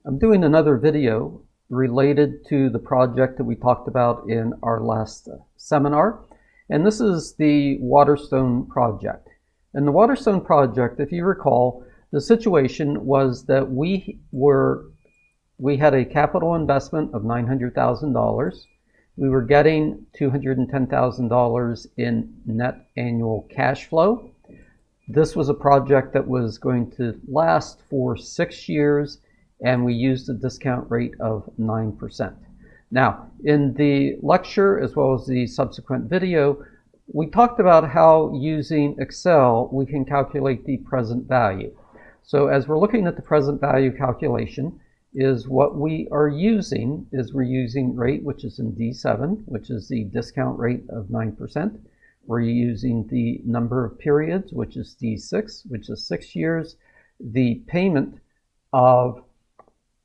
I'm doing another video related to the project that we talked about in our last seminar, and this is the Waterstone project. And the Waterstone project, if you recall, the situation was that we had a capital investment of $900,000. We were getting $210,000 in net annual cash flow. This was a project that was going to last for 6 years, and we used a discount rate of 9%. Now, in the lecture as well as the subsequent video, we talked about how using Excel we can calculate the present value. So as we're looking at the present value calculation, is what we are using is we're using rate, which is in D7, which is the discount rate of 9%. We're using the number of periods, which is D6, which is 6 years. The payment of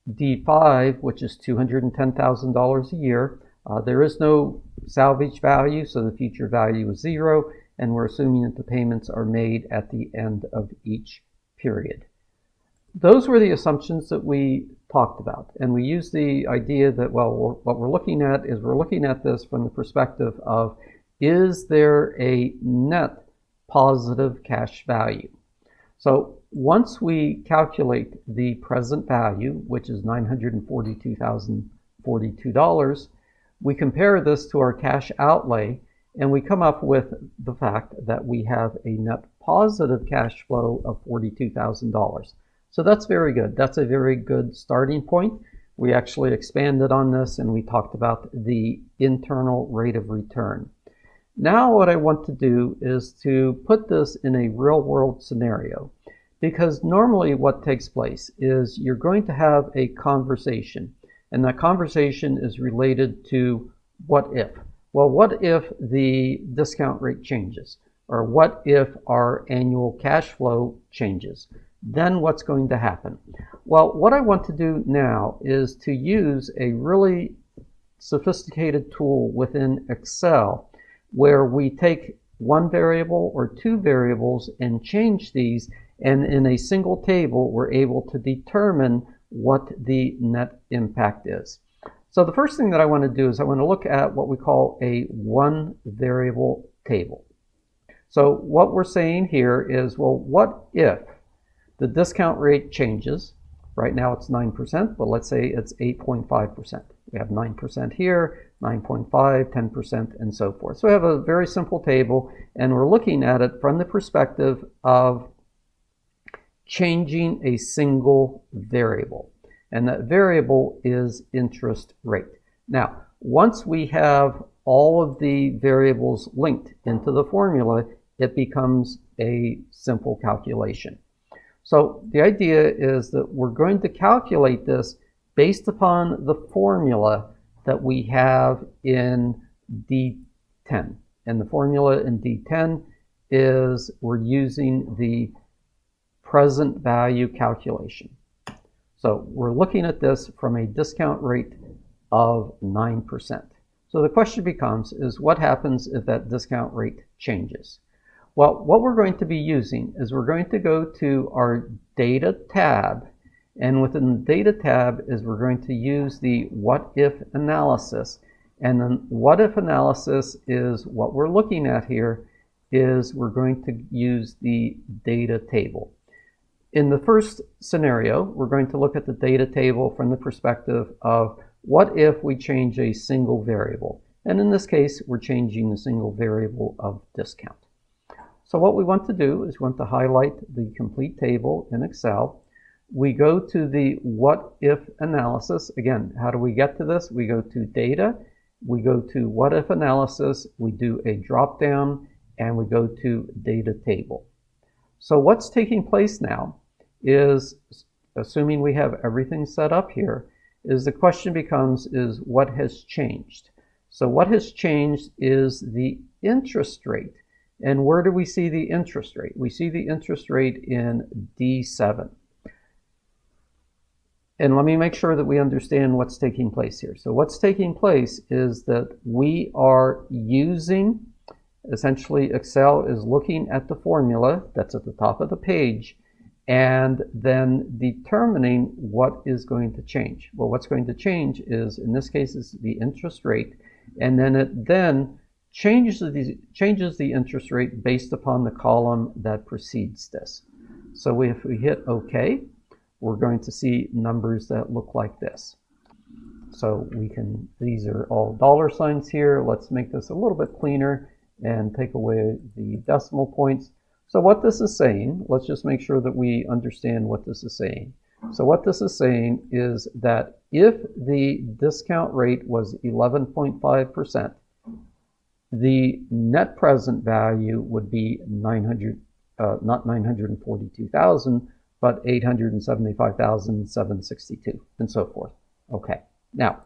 D5, which is $210,000 a year. There is no salvage value, so the future value is 0, and we're assuming that the payments are made at the end of each period. Those were the assumptions that we talked about, and we used the idea that, well, what we're looking at is we're looking at this from the perspective of, is there a net positive cash value? So once we calculate the present value, which is $942,042, we compare this to our cash outlay, and we come up with the fact that we have a net positive cash flow of $42,000. So that's very good. That's a very good starting point. We actually expanded on this, and we talked about the internal rate of return. Now what I want to do is to put this in a real-world scenario, because normally what takes place is you're going to have a conversation, and that conversation is related to what if. Well, what if the discount rate changes? Or what if our annual cash flow changes? Then what's going to happen? Well, what I want to do now is to use a really sophisticated tool within Excel where we take one variable or two variables and change these, and in a single table we're able to determine what the net impact is. So the first thing that I want to do is I want to look at what we call a one variable table. So what we're saying here is, well, what if the discount rate changes? Right now it's 9%, but let's say it's 8.5%. We have 9% here, 9.5, 10%, and so forth. So we have a very simple table, and we're looking at it from the perspective of changing a single variable. And that variable is interest rate. Now, once we have all of the variables linked into the formula, it becomes a simple calculation. So the idea is that we're going to calculate this based upon the formula that we have in D10. And the formula in D10 is we're using the present value calculation. So we're looking at this from a discount rate of 9%. So the question becomes, is what happens if that discount rate changes? Well, what we're going to be using is we're going to go to our Data tab, and within the Data tab is we're going to use the what if analysis. And then what if analysis is what we're looking at here is we're going to use the data table. In the first scenario, we're going to look at the data table from the perspective of what if we change a single variable. And in this case, we're changing the single variable of discount. So what we want to do is we want to highlight the complete table in Excel. We go to the what if analysis. Again, how do we get to this? We go to data, we go to what if analysis, we do a drop down, and we go to data table. So what's taking place now is, assuming we have everything set up here, is the question becomes, is what has changed? So what has changed is the interest rate. And where do we see the interest rate? We see the interest rate in D7. And let me make sure that we understand what's taking place here. So what's taking place is that we are using, essentially Excel is looking at the formula that's at the top of the page, and then determining what is going to change. Well, what's going to change is, in this case, is the interest rate, and then it changes the interest rate based upon the column that precedes this. So if we hit OK, we're going to see numbers that look like this. So these are all dollar signs here. Let's make this a little bit cleaner and take away the decimal points. So what this is saying, let's just make sure that we understand what this is saying. So what this is saying is that if the discount rate was 11.5%, the net present value would be not 942,000, but 875,762, and so forth. Okay. Now,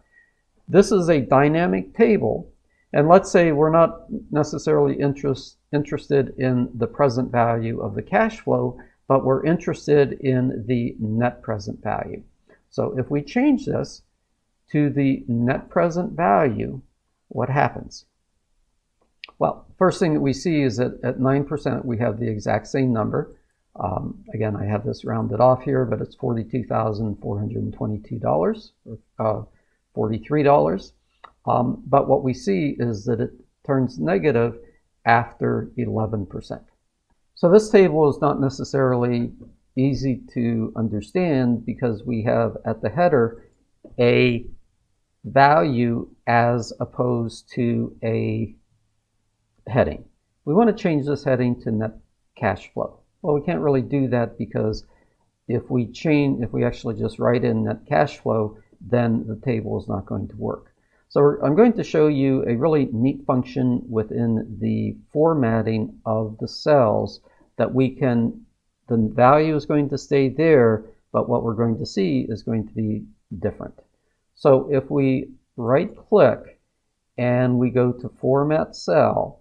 this is a dynamic table, and let's say we're not necessarily interested in the present value of the cash flow, but we're interested in the net present value. So if we change this to the net present value, what happens? Well, first thing that we see is that at 9%, we have the exact same number. Again, I have this rounded off here, but it's $42,422, or $43. But what we see is that it turns negative after 11%. So this table is not necessarily easy to understand because we have at the header a value as opposed to a heading. We want to change this heading to net cash flow. Well, we can't really do that because if we actually just write in net cash flow, then the table is not going to work. So I'm going to show you a really neat function within the formatting of the cells that the value is going to stay there, but what we're going to see is going to be different. So if we right click and we go to Format Cell,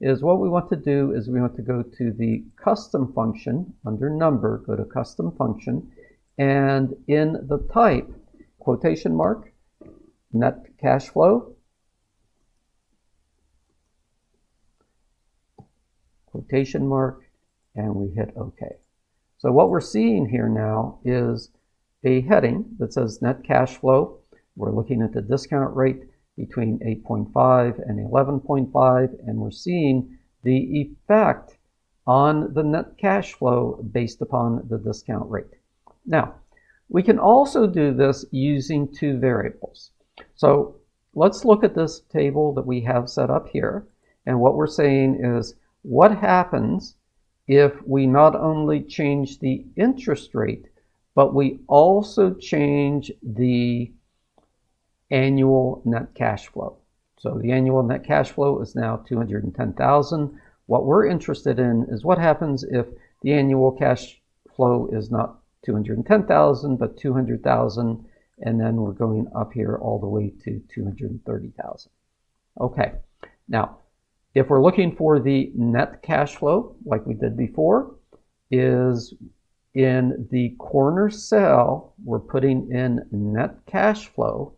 what we want to do is we want to go to the custom function under number, go to custom function, and in the type, quotation mark, net cash flow, quotation mark, and we hit OK. So what we're seeing here now is a heading that says net cash flow. We're looking at the discount rate between 8.5 and 11.5, and we're seeing the effect on the net cash flow based upon the discount rate. Now, we can also do this using two variables. So let's look at this table that we have set up here, and what we're saying is what happens if we not only change the interest rate, but we also change the annual net cash flow. So the annual net cash flow is now $210,000. What we're interested in is what happens if the annual cash flow is not $210,000 but $200,000, and then we're going up here all the way to $230,000. Okay, now if we're looking for the net cash flow like we did before, is in the corner cell we're putting in net cash flow,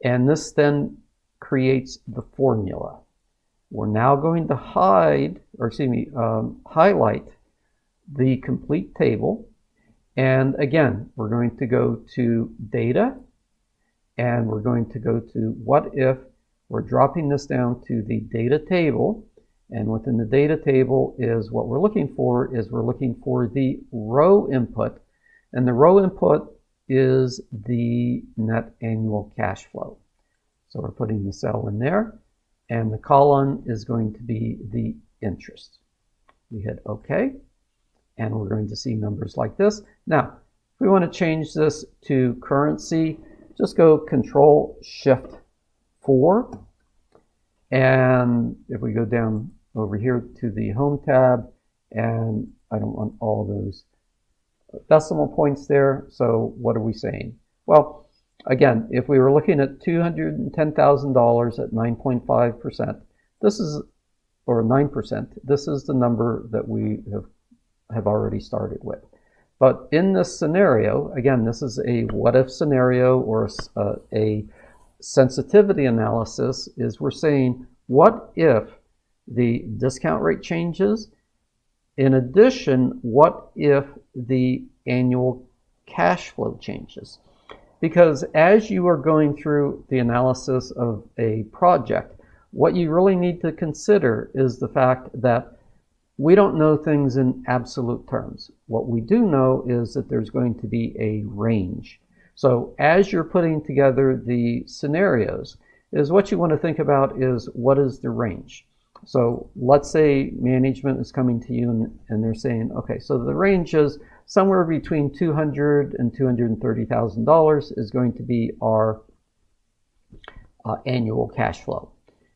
and this then creates the formula. We're now going to highlight the complete table. And again, we're going to go to data, and we're going to go to what if. We're dropping this down to the data table. And within the data table is what we're looking for the row input. And the row input is the net annual cash flow. So we're putting the cell in there, and the column is going to be the interest. We hit OK, and we're going to see numbers like this. Now, if we want to change this to currency, just go Control-Shift-4, and if we go down over here to the Home tab, and I don't want all those decimal points there, so what are we saying? Well, again, if we were looking at $210,000 at 9.5%, or 9%, this is the number that we have already started with. But in this scenario, again, this is a what-if scenario or a sensitivity analysis, is we're saying, what if the discount rate changes? In addition, what if the annual cash flow changes. Because as you are going through the analysis of a project, what you really need to consider is the fact that we don't know things in absolute terms. What we do know is that there's going to be a range. So as you're putting together the scenarios, is what you want to think about is what is the range. So let's say management is coming to you and they're saying, okay, so the range is somewhere between $200,000 and $230,000 is going to be our annual cash flow.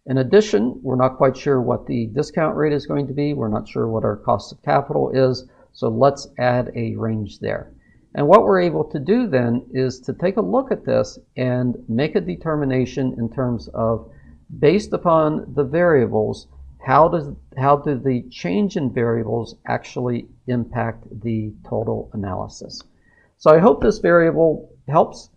In addition, we're not quite sure what the discount rate is going to be. We're not sure what our cost of capital is. So let's add a range there. And what we're able to do then is to take a look at this and make a determination in terms of, based upon the variables, how do the change in variables actually impact the total analysis. So I hope this variable helps.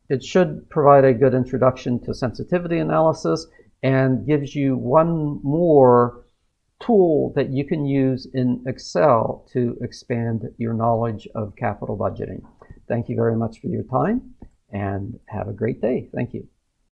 It should provide a good introduction to sensitivity analysis and gives you one more tool that you can use in Excel to expand your knowledge of capital budgeting. Thank you very much for your time and have a great day. Thank you.